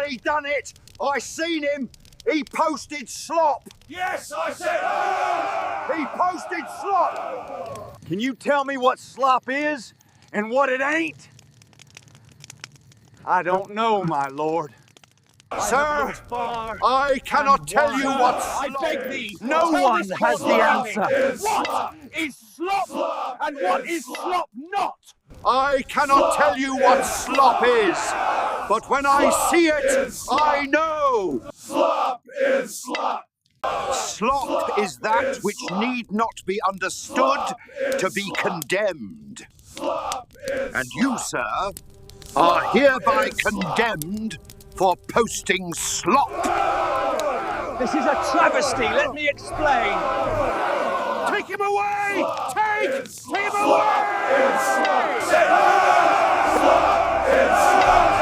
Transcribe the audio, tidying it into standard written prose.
he done it. I seen him. He posted slop. Yes, I said. He posted slop. Can you tell me what slop is and what it ain't? I don't know, my lord. Sir, I cannot tell you what slop. I beg thee. No one has the answer. What is slop and what is slop not? I cannot tell you what slop is, but when I see it, I know. Slop is slop. Slop is that which need not be understood to be condemned. And you, sir, are hereby condemned for posting slop. This is a travesty. Let me explain. Take him away! Take him away! Slop is slop.